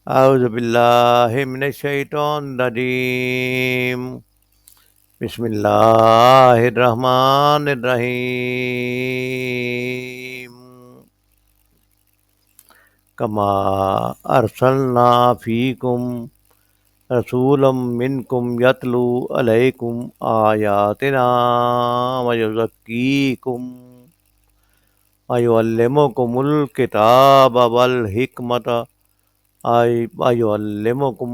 اعوذ باللہ من الشیطان الرجیم بسم اللہ الرحمن الرحیم کما ارسلنا فیکم رسولا منکم یتلو علیکم آیاتنا ویزکیکم ویعلمکم الکتاب والحکمت ویعلمکم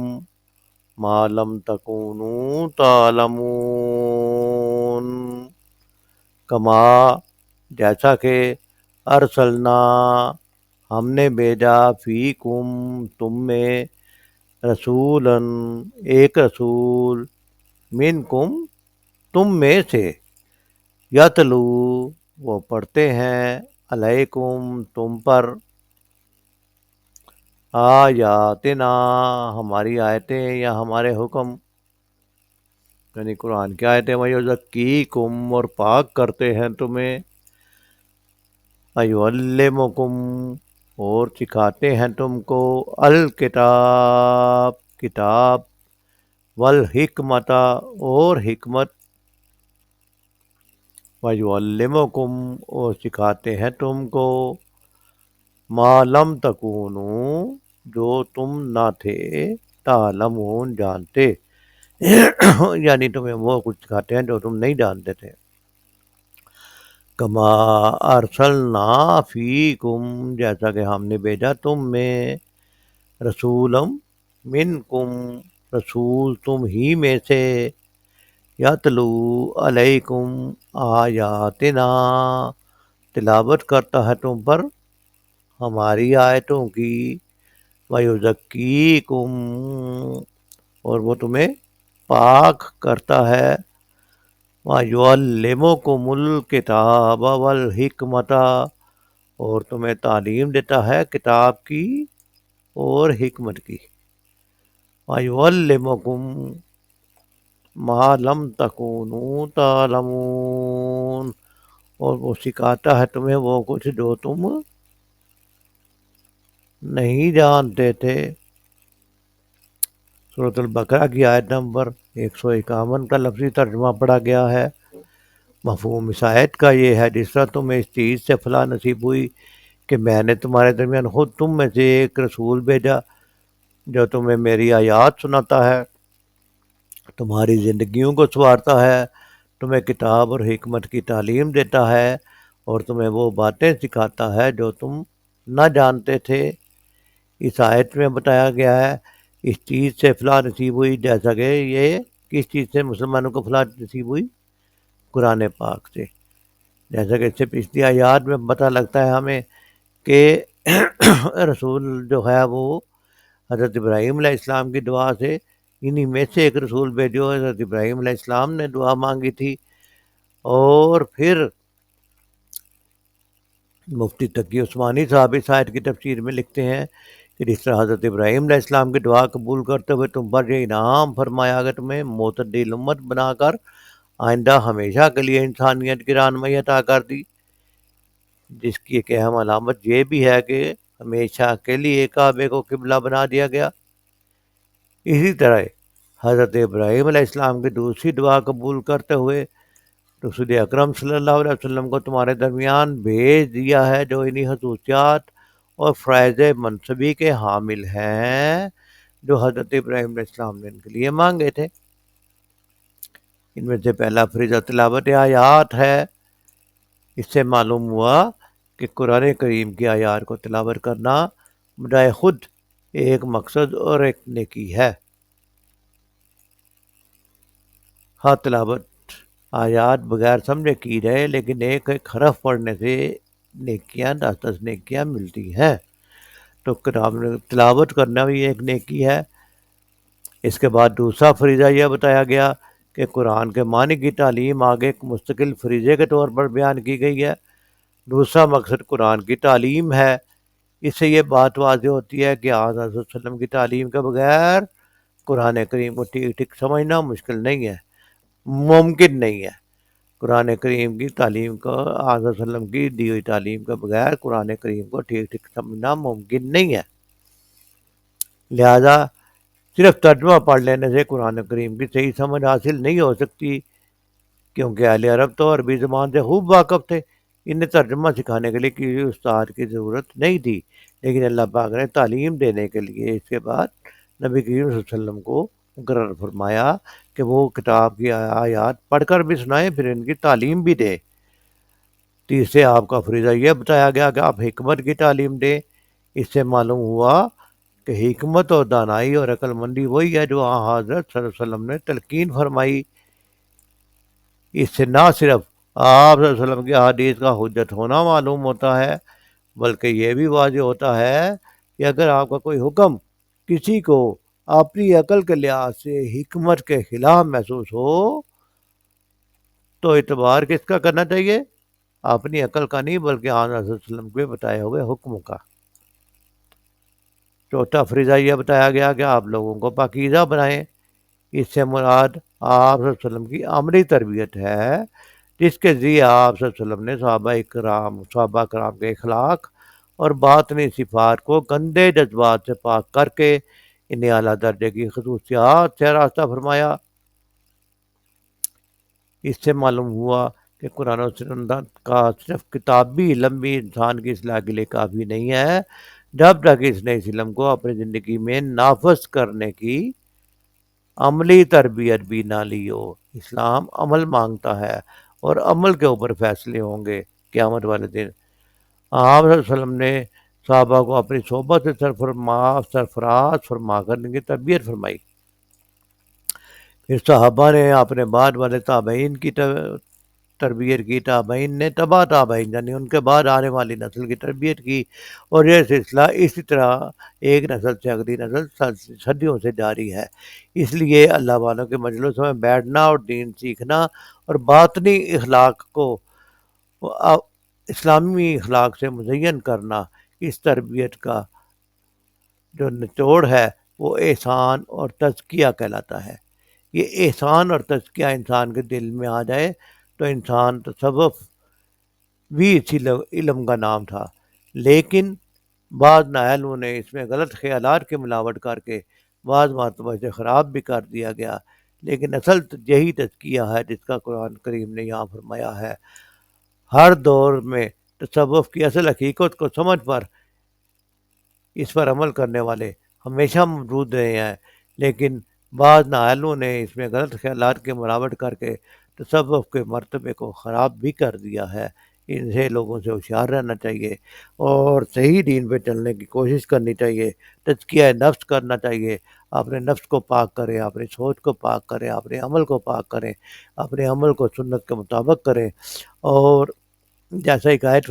ما لم تکونوا تعلمون کما جیسا کہ ارسلنا ہم نے بھیجا فیکم تم میں رسولاً ایک رسول منکم تم میں سے یتلو وہ پڑھتے ہیں علیکم تم پر آیاتنا ہماری آیتیں یا ہمارے حکم یعنی قرآن کی آیتیں ویزکیکم اور پاک کرتے ہیں تمہیں ویعلمکم اور سکھاتے ہیں تم کو الکتاب کتاب والحکمت اور حکمت ویعلمکم اور سکھاتے ہیں تم کو ما لم تکونوا جو تم نہ تھے تعلمون جانتے یعنی تمہیں وہ کچھ سکھاتے ہیں جو تم نہیں جانتے تھے کما ارسلنا فیکم جیسا کہ ہم نے بھیجا تم میں رسولم منکم رسول تم ہی میں سے یتلو علیکم آیاتنا تلاوت کرتا ہے تم پر ہماری آیتوں کی ویزکیکم اور وہ تمہیں پاک کرتا ہے وَيُعَلِّمُكُمُ الْكِتَابَ وَالْحِکْمَةَ اور تمہیں تعلیم دیتا ہے کتاب کی اور حکمت کی وَيُعَلِّمُكُم مَا لَمْ تَكُونُوا تَعْلَمُونَ اور وہ سکھاتا ہے تمہیں وہ کچھ جو تم نہیں جانتے تھے سورۃ البقرہ کی آیت نمبر 151 کا لفظی ترجمہ پڑھا گیا ہے مفہوم اس آیت کا یہ ہے جس طرح تمہیں اس چیز سے فلاح نصیب ہوئی کہ میں نے تمہارے درمیان خود تم میں سے ایک رسول بھیجا جو تمہیں میری آیات سناتا ہے تمہاری زندگیوں کو سنوارتا ہے تمہیں کتاب اور حکمت کی تعلیم دیتا ہے اور تمہیں وہ باتیں سکھاتا ہے جو تم نہ جانتے تھے اس آیت میں بتایا گیا ہے اس چیز سے فلاح نصیب ہوئی جیسا کہ یہ کس چیز سے مسلمانوں کو فلاح نصیب ہوئی قرآن پاک سے جیسا کہ اس سے پچھلی آیات میں پتہ لگتا ہے ہمیں کہ رسول جو ہے وہ حضرت ابراہیم علیہ السلام کی دعا سے انہی میں سے ایک رسول بھیجو حضرت ابراہیم علیہ السلام نے دعا مانگی تھی اور پھر مفتی تقی عثمانی صاحب اس آیت کی تفسیر میں لکھتے ہیں کہ جس طرح حضرت ابراہیم علیہ السلام کی دعا قبول کرتے ہوئے تم پر یہ انعام فرمایا کہ تمہیں معتدل امت بنا کر آئندہ ہمیشہ کے لیے انسانیت کی رہنمائی عطا کر دی جس کی ایک اہم علامت یہ بھی ہے کہ ہمیشہ کے لیے کعبے کو قبلہ بنا دیا گیا اسی طرح حضرت ابراہیم علیہ السلام کی دوسری دعا قبول کرتے ہوئے رسول اکرم صلی اللہ علیہ وسلم کو تمہارے درمیان بھیج دیا ہے جو انہی خصوصیات اور فیض منصبی کے حامل ہیں جو حضرت ابراہیم علیہ السلام نے ان کے لیے مانگے تھے ان میں سے پہلا فریضہ تلاوت آیات ہے اس سے معلوم ہوا کہ قرآن کریم کی آیات کو تلاوت کرنا بجائے خود ایک مقصد اور ایک نیکی ہے ہاں تلاوت آیات بغیر سمجھے کی جائے لیکن ایک ایک حرف پڑھنے سے نیکیاں 10 نیکیاں ملتی ہیں تو تلاوت کرنا بھی ایک نیکی ہے اس کے بعد دوسرا فریضہ یہ بتایا گیا کہ قرآن کے معنی کی تعلیم آگے ایک مستقل فریضے کے طور پر بیان کی گئی ہے دوسرا مقصد قرآن کی تعلیم ہے اس سے یہ بات واضح ہوتی ہے کہ آج حضرت صلی اللہ علیہ وسلم کی تعلیم کے بغیر قرآن کریم کو ٹھیک ٹھیک سمجھنا مشکل نہیں ہے ممکن نہیں ہے قرآن کریم کی تعلیم کو آج صلی اللہ علیہ وسلم کی دی ہوئی تعلیم کے بغیر قرآن کریم کو ٹھیک ٹھیک سمجھنا ممکن نہیں ہے لہذا صرف ترجمہ پڑھ لینے سے قرآن کریم کی صحیح سمجھ حاصل نہیں ہو سکتی، کیونکہ اہل عرب تو عربی زبان سے خوب واقف تھے۔ انہیں ترجمہ سکھانے کے لیے کسی استاد کی ضرورت نہیں تھی، لیکن اللہ پاک نے تعلیم دینے کے لیے اس کے بعد نبی کریم صلی اللہ علیہ وسلم کو مقرر فرمایا کہ وہ کتاب کی آیات پڑھ کر بھی سنائیں، پھر ان کی تعلیم بھی دیں۔ تیسرے آپ کا فریضہ یہ بتایا گیا کہ آپ حکمت کی تعلیم دیں۔ اس سے معلوم ہوا کہ حکمت اور دانائی اور عقل مندی وہی ہے جو حضرت صلی اللہ علیہ وسلم نے تلقین فرمائی۔ اس سے نہ صرف آپ صلی اللہ علیہ وسلم کی احادیث کا حجت ہونا معلوم ہوتا ہے، بلکہ یہ بھی واضح ہوتا ہے کہ اگر آپ کا کوئی حکم کسی کو اپنی عقل کے لحاظ سے حکمت کے خلاف محسوس ہو تو اعتبار کس کا کرنا چاہیے؟ اپنی عقل کا نہیں، بلکہ حضرت صلی اللہ علیہ وسلم کے بتائے ہوئے حکم کا۔ چوتھا فریضہ یہ بتایا گیا کہ آپ لوگوں کو پاکیزہ بنائیں۔ اس سے مراد آپ صلی اللہ علیہ وسلم کی عملی تربیت ہے، جس کے ذریعے آپ صلی اللہ علیہ وسلم نے صحابہ کرام کے اخلاق اور باطنی صفات کو گندے جذبات سے پاک کر کے انہیں اعلیٰ درجے کی خصوصیات سے راستہ فرمایا۔ اس سے معلوم ہوا کہ قرآن و سنت کا صرف کتابی علم بھی انسان کی اصلاح کے لیے کافی نہیں ہے، جب تک اس نے اس علم کو اپنی زندگی میں نافذ کرنے کی عملی تربیت بھی نہ لی ہو۔ اسلام عمل مانگتا ہے اور عمل کے اوپر فیصلے ہوں گے قیامت والے دن۔ آپ صلی اللہ علیہ وسلم نے صحابہ کو اپنی صحبت سے سرفراز فرما کر ان کی تربیت فرمائی۔ پھر صحابہ نے اپنے بعد والے تابعین کی تربیت کی، تابعین نے تبع تابعین یعنی ان کے بعد آنے والی نسل کی تربیت کی، اور یہ سلسلہ اسی طرح ایک نسل سے اگلی نسل صدیوں سے جاری ہے۔ اس لیے اللہ والوں کے مجلسوں میں بیٹھنا اور دین سیکھنا اور باطنی اخلاق کو اسلامی اخلاق سے مزین کرنا، اس تربیت کا جو نچوڑ ہے وہ احسان اور تزکیہ کہلاتا ہے۔ یہ احسان اور تزکیہ انسان کے دل میں آ جائے تو انسان تصوف بھی اسی علم کا نام تھا، لیکن بعض نااہلوں نے اس میں غلط خیالات کی ملاوٹ کر کے بعض مرتبہ اسے خراب بھی کر دیا گیا، لیکن اصل یہی تزکیہ ہے جس کا قرآن کریم نے یہاں فرمایا ہے۔ ہر دور میں تصوف کی اصل حقیقت کو سمجھ پر اس پر عمل کرنے والے ہمیشہ موجود رہے ہیں، لیکن بعض نااہلوں نے اس میں غلط خیالات کی ملاوٹ کر کے تصوف کے مرتبے کو خراب بھی کر دیا ہے۔ ان سے لوگوں سے ہوشیار رہنا چاہیے اور صحیح دین پہ چلنے کی کوشش کرنی چاہیے، تزکیہ نفس کرنا چاہیے۔ اپنے نفس کو پاک کریں، اپنی سوچ کو پاک کریں، اپنے عمل کو پاک کریں، اپنے عمل کو سنت کے مطابق کریں، اور جیسا ایک آیت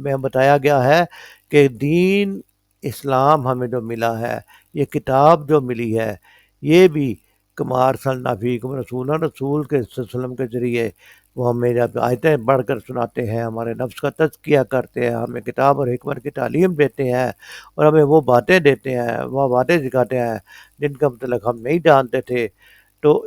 میں بتایا گیا ہے کہ دین اسلام ہمیں جو ملا ہے، یہ کتاب جو ملی ہے، یہ بھی کما ارسلنا فیکم رسولا، رسول کے وسلم کے ذریعے وہ ہمیں جب آیتیں پڑھ کر سناتے ہیں، ہمارے نفس کا تزکیہ کرتے ہیں، ہمیں کتاب اور حکمت کی تعلیم دیتے ہیں، اور ہمیں وہ باتیں دیتے ہیں، وہ باتیں سکھاتے ہیں جن کا مطلب ہم نہیں جانتے تھے۔ تو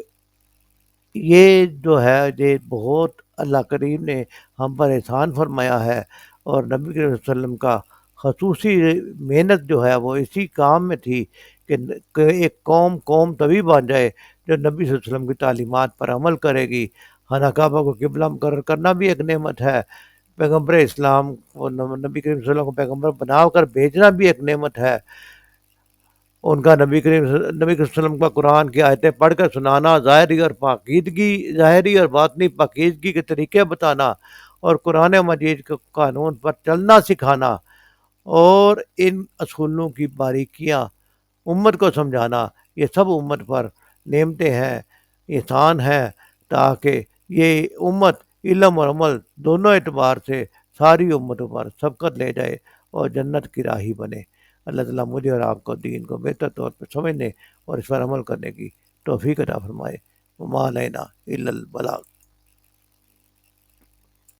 یہ جو ہے یہ بہت اللہ کریم نے ہم پر احسان فرمایا ہے، اور نبی کریم صلی اللہ علیہ وسلم کا خصوصی محنت جو ہے وہ اسی کام میں تھی کہ ایک قوم تبھی بن جائے جو نبی صلی اللہ علیہ وسلم کی تعلیمات پر عمل کرے گی۔ خانہ کعبہ کو قبلہ مقرر کرنا بھی ایک نعمت ہے، پیغمبر اسلام کو نبی کریم صلی اللہ علیہ وسلم کو پیغمبر بنا کر بھیجنا بھی ایک نعمت ہے، ان کا نبی کریم صلی اللہ علیہ وسلم کا قرآن کی آیتیں پڑھ کر سنانا، ظاہری اور باطنی پاکیزگی کے طریقے بتانا، اور قرآن مجید کے قانون پر چلنا سکھانا، اور ان اصولوں کی باریکیاں امت کو سمجھانا، یہ سب امت پر نعمتیں ہیں، احسان ہیں، تاکہ یہ امت علم اور عمل دونوں اعتبار سے ساری امتوں پر سبقت لے جائے اور جنت کی راہی بنے۔ اللہ تعالیٰ مجھے اور آپ کو دین کو بہتر طور پر سمجھنے اور اس پر عمل کرنے کی توفیق عطا فرمائے۔ وما علینا الا البلاغ۔